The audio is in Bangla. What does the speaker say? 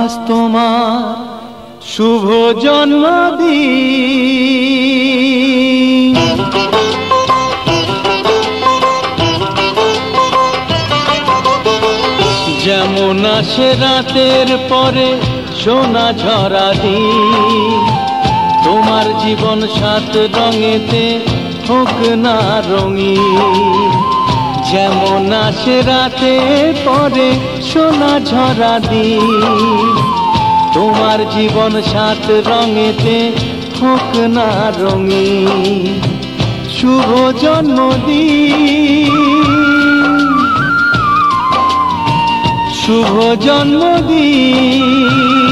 আজ তোমার শুভ জন্মদিন। যেমন আসে রাতের পরে সোনা ঝরা দিন, তোমার জীবন সাত রঙেতে হোক না রঙিন। যেমন আসে রাতের পরে সোনা ঝরা দিন, তোমার জীবন সাত রঙেতে হোক না রঙিন। শুভ জন্মদিন, শুভ জন্মদিন।